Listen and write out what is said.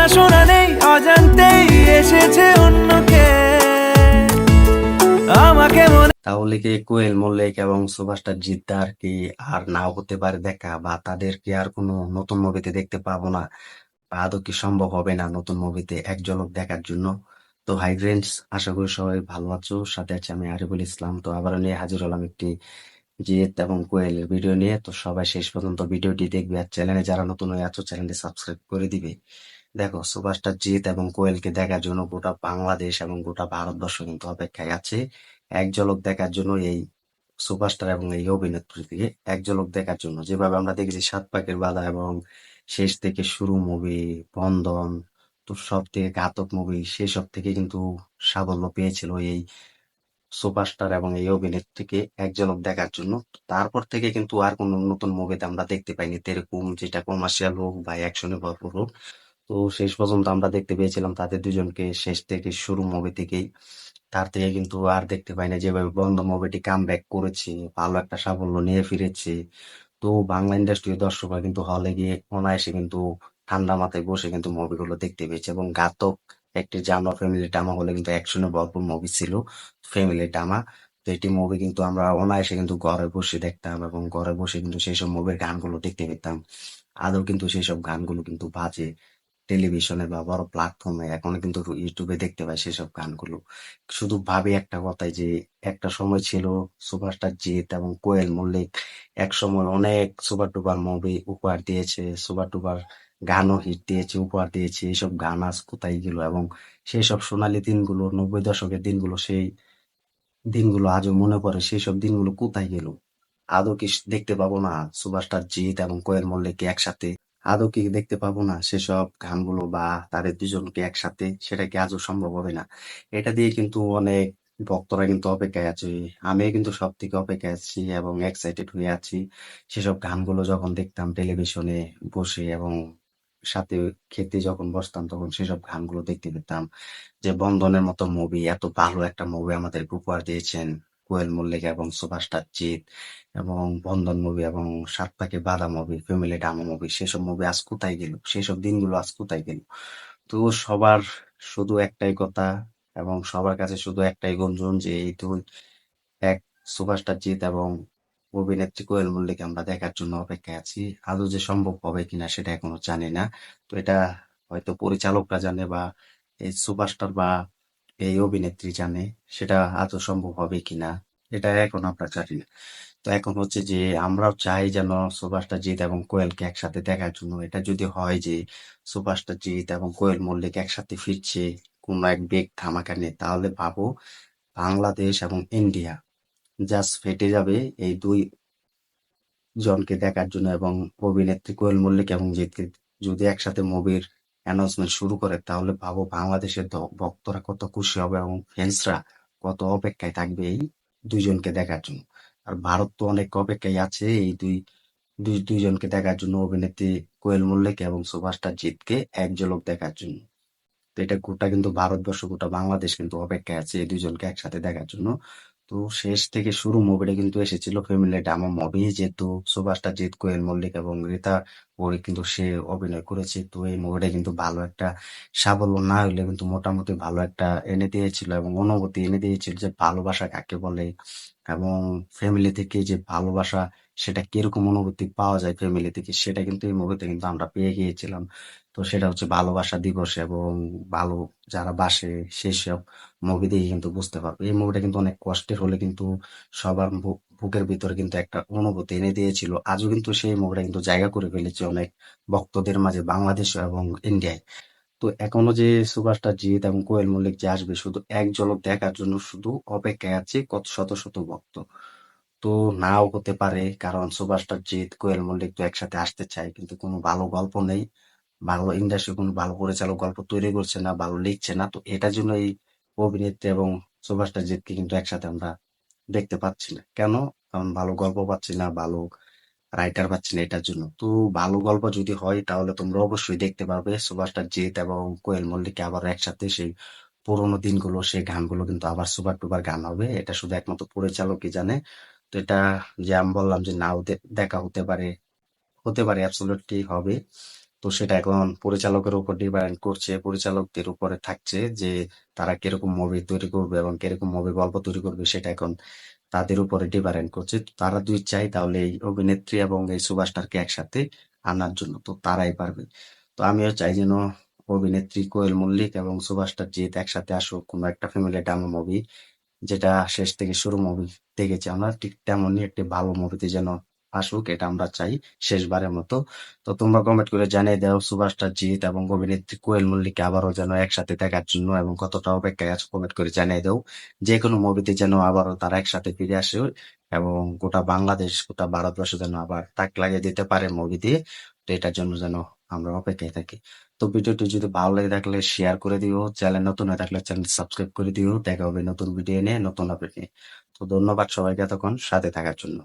জানাশোনা নেই, অজান্তেই এসেছে অন্যকে আমাকে মনে। তাহলে কি কোয়েল মল্লিক এবং সুভাষটা জিদ্দার কি আর নাও হতে পারে দেখা, বা তাদের কি আর কোনো নতুন মুভিতে দেখতে পাবো না, বা আদৌ কি সম্ভব হবে না নতুন মুভিতে এক ঝলক দেখার জন্য? তো হাই ফ্রেন্ডস, আশা করি সবাই ভালো আছো, সাথে আছে আমি আরিফুল ইসলাম। তো আবারও নিয়ে হাজির হলাম একটি জিৎ এবং কোয়েলের ভিডিও নিয়ে। তো সবাই শেষ পর্যন্ত ভিডিওটি দেখবে, আর চ্যানেলে যারা নতুন হয়ে আছো চ্যানেলটি সাবস্ক্রাইব করে দিবে। দেখো, সুপারস্টার জিৎ এবং কোয়েলকে দেখার জন্য গোটা বাংলাদেশ এবং গোটা ভারতবর্ষ কিন্তু অপেক্ষায় আছে এক ঝলক দেখার জন্য, এই সুপারস্টার এবং এই অভিনেত্রীকে এক ঝলক দেখার জন্য। যেভাবে আমরা দেখেছি সাত পাকের বাঁধা এবং শেষ থেকে শুরু মুভি, বন্ধন, তো সব থেকে ঘাতক মুভি, সেসব থেকে কিন্তু সাফল্য পেয়েছিল এই সুপারস্টার এবং এই অভিনেত্রীকে এক ঝলক দেখার জন্য। তো তারপর থেকে কিন্তু আর কোনো নতুন মুভিতে আমরা দেখতে পাইনি এরকম, যেটা কমার্শিয়াল হোক বা অ্যাকশনে ভরপুর হোক। তো শেষ পর্যন্ত আমরা দেখতে পেয়েছিলাম তাদের দুজনকে শেষ থেকে শুরু মুভি থেকেই। তার থেকে কিন্তু আর দেখতে পাই না। যেভাবে বন্ধ মুভিটি কাম ব্যাক করেছে, ভালো একটা সাফল্য নিয়ে ফিরেছে, তো বাংলা ইন্ডাস্ট্রির দর্শকরা কিন্তু হলে গিয়ে অনায়াসে কিন্তু ঠান্ডা মাথায় বসে কিন্তু মুভিগুলো দেখতে পেয়েছে। এবং ঘাতক একটি জানোয়ার ফ্যামিলি ড্রামা হলে কিন্তু অ্যাকশনে ভরপুর মুভি ছিল ফ্যামিলি ড্রামা। তো এটি মুভি কিন্তু আমরা অনায়াসে কিন্তু ঘরে বসে দেখতাম, এবং ঘরে বসে কিন্তু সেই সব মুভির গানগুলো দেখতে পেতাম। আদৌ কিন্তু সেই সব গানগুলো কিন্তু বাজে টেলিভিশনে বা বড় প্ল্যাটফর্মে, এখন কিন্তু ইউটিউবে দেখতে পাই সেসব গানগুলো। শুধু ভাবি একটা কথাই যে একটা সময় ছিল সুপারস্টার জিৎ এবং কোয়েল মল্লিক এক সময় অনেক সুপার ডুপার মুভি উপহার দিয়েছে, সুপার ডুপার গানও হিট দিয়েছে, উপহার দিয়েছে। এইসব গান আজ কোথায় গেল? এবং সেই সব সোনালী দিনগুলো, 90 দশকের দিনগুলো, সেই দিনগুলো আজও মনে পড়ে। সেই সব দিনগুলো কোথায় গেল? আদৌ কি দেখতে পাবো না সুপারস্টার জিৎ এবং কোয়েল মল্লিককে একসাথে? আদৌ কি দেখতে পাবো না সেসব গানগুলো বা তাদের দুজনকে একসাথে? সেটা কি আজও সম্ভব হবে না? এটা দিয়ে কিন্তু অনেক ভক্তরা কিন্তু অপেক্ষায় আছে। আমি কিন্তু সব থেকে অপেক্ষায় আছি এবং এক্সাইটেড হয়ে আছি সেসব গানগুলো যখন দেখতাম টেলিভিশনে বসে, এবং সাথে খেতে যখন বসতাম তখন সেসব গানগুলো দেখতে পেতাম। যে বন্ধনের মতো মুভি, এত ভালো একটা মুভি আমাদের উপহার দিয়েছেন কোয়েল মল্লিক এবং সুপারস্টার জিৎ। এবং বন্ধন মুভি এবং সাত পাকে বাঁধা মুভি, ফ্যামিলি ড্রামা মুভি, সেসব মুভি আজ কোথায় গেল? সেসব দিনগুলো আজ কোথায় গেল? তো সবার শুধু একটাই কথা এবং সবার কাছে শুধু একটাই গুঞ্জন যে এই দুই এক সুপারস্টার জিৎ এবং অভিনেত্রী কোয়েল মল্লিক আমরা দেখার জন্য অপেক্ষায় আছি। আদৌ যে সম্ভব হবে কিনা সেটা এখনো জানি না। তো এটা হয়তো পরিচালকরা জানে, বা এই সুপারস্টার বা এই অভিনেত্রী জানে, সেটা আদৌ সম্ভব হবে কিনা এটা এখন আমরা জানি না। তো এখন হচ্ছে যে আমরাও চাই যেন সুপারস্টার জিৎ এবং কোয়েলকে একসাথে দেখার জন্য। এটা যদি হয় যে সুপারস্টার জিৎ এবং কোয়েল মল্লিক একসাথে ফিরছে কোনো এক বেগ ধামাকা নিয়ে, তাহলে ভাবো বাংলাদেশ এবং ইন্ডিয়া জাস্ট ফেটে যাবে এই দুই জনকে দেখার জন্য। এবং অভিনেত্রী কোয়েল মল্লিক এবং জিৎকে যদি একসাথে মুভির অ্যানাউন্সমেন্ট শুরু করে, তাহলে ভাবো বাংলাদেশের ভক্তরা কত খুশি হবে এবং ফ্যান্সরা কত অপেক্ষায় থাকবে এই দুইজনকে দেখার জন্য। আর ভারত তো অনেক অপেক্ষায় আছে এই দুইজনকে দেখার জন্য, অভিনেত্রী কোয়েল মল্লিক এবং সুপারস্টার জিৎকে এক ঝলক দেখার জন্য। তো এটা গোটা কিন্তু ভারতবর্ষ, গোটা বাংলাদেশ কিন্তু অপেক্ষায় আছে এই দুজনকে একসাথে দেখার জন্য। তো শেষ থেকে শুরু মুভিটা কিন্তু এসেছিল ফ্যামিলি ড্রামা মুভি, যেহেতু সুপারস্টার জিৎ, কোয়েল মল্লিক এবং রীতা ওরি কিন্তু সে অভিনয় করেছে। তো এই মুভিটা কিন্তু ভালো একটা সাফল্য না হইলে কিন্তু মোটামুটি ভালো একটা এনে দিয়েছিল এবং অনুভূতি এনে দিয়েছিল যে ভালোবাসা কাকে বলে, এবং ফ্যামিলি থেকে যে ভালোবাসা সেটা কিরকম অনুভূতি পাওয়া যায় ফ্যামিলি থেকে, সেটা কিন্তু এই মুভিতে কিন্তু আমরা পেয়ে গিয়েছিলাম। তো সেটা হচ্ছে ভালোবাসা দিবস, এবং ভালো যারা বাসে সেসব মুভি দেখে কিন্তু বুঝতে পারবে। এই মুভিটা কিন্তু অনেক কষ্টের হলে কিন্তু সবার বুকের ভিতরে কিন্তু একটা অনুভূতি এনে দিয়েছিল। আজও কিন্তু সেই মুভিটা কিন্তু জায়গা করে ফেলেছে অনেক ভক্তদের মাঝে, বাংলাদেশ এবং ইন্ডিয়ায়। তো এখনো যে সুপারস্টার জিৎ এবং কোয়েল মল্লিক যে আসবে শুধু এক ঝলক দেখার জন্য শুধু অপেক্ষায় আছে কত শত শত ভক্ত। তো নাও হতে পারে, কারণ সুপারস্টার জিৎ কোয়েল মল্লিক তো একসাথে আসতে চায়, কিন্তু কোনো ভালো গল্প নেই, ভালো ইন্ডাস্ট্রি কোনো ভালো পরিচালক গল্প তৈরি করছে না, ভালো লিখছে না। তো এটার জন্য এই অভিনেত্রী এবং সুপারস্টার জিৎকে কিন্তু একসাথে আমরা দেখতে পাচ্ছি না। কেন? কারণ ভালো গল্প পাচ্ছি না, ভালো রাইটার পাচ্ছি না এটার জন্য। তো ভালো গল্প যদি হয় তাহলে তোমরা অবশ্যই দেখতে পারবে সুপারস্টার জিৎ এবং কোয়েল মল্লিককে আবার একসাথে সেই পুরোনো দিনগুলো, সেই গানগুলো কিন্তু আবার সুপার টুপার গান হবে। এটা শুধু একমাত্র পরিচালকই জানে। তো এটা যে আমি বললাম যে নাও দেখা হতে পারে, হতে পারে, অ্যাবসলিউটলি হবে। তো সেটা এখন পরিচালকের উপর ডিপেন্ড করছে, পরিচালকদের উপরে থাকছে যে তারা কিরকম মুভি তৈরি করবে এবং কিরকম মুভি গল্প তৈরি করবে, সেটা এখন তাদের উপরে ডিপেন্ড করছে। তো তারা দুই চাই তাহলে এই অভিনেত্রী এবং এই সুপারস্টারকে একসাথে আনার জন্য, তো তারাই পারবে। তো আমিও চাই যেন অভিনেত্রী কোয়েল মল্লিক এবং সুপারস্টার জিৎ একসাথে আসুক কোনো একটা ফ্যামিলি ড্রামা মুভি, যেটা শেষ থেকে শুরু মুভি দেখেছি আমরা, ঠিক তেমনই একটি ভালো মুভিতে যেন আসুক, এটা আমরা চাই শেষবারের মতো। তো তোমরা কমেন্ট করে জানিয়ে দাও সুপারস্টার জিৎ এবং অভিনেত্রী কোয়েল মল্লিককে আবারও যেন একসাথে দেখার জন্য এবং কতটা অপেক্ষায় আছে কমেন্ট করে জানিয়ে দাও। যে কোনো মুভিতে যেন আবারও তারা একসাথে ফিরে আসে এবং গোটা বাংলাদেশ গোটা ভারতবর্ষ যেন আবার তাক লাগিয়ে দিতে পারে মুভি দিয়ে। তো এটার জন্য যেন আমরা অপেক্ষায় থাকি। তো ভিডিওটি যদি ভালো লেগে থাকলে শেয়ার করে দিও, চ্যানেল নতুন হয়ে থাকলে চ্যানেল সাবস্ক্রাইব করে দিও। দেখা হবে নতুন ভিডিও নিয়ে, নতুন আপডেট নিয়ে। তো ধন্যবাদ সবাইকে এতক্ষণ সাথে থাকার জন্য।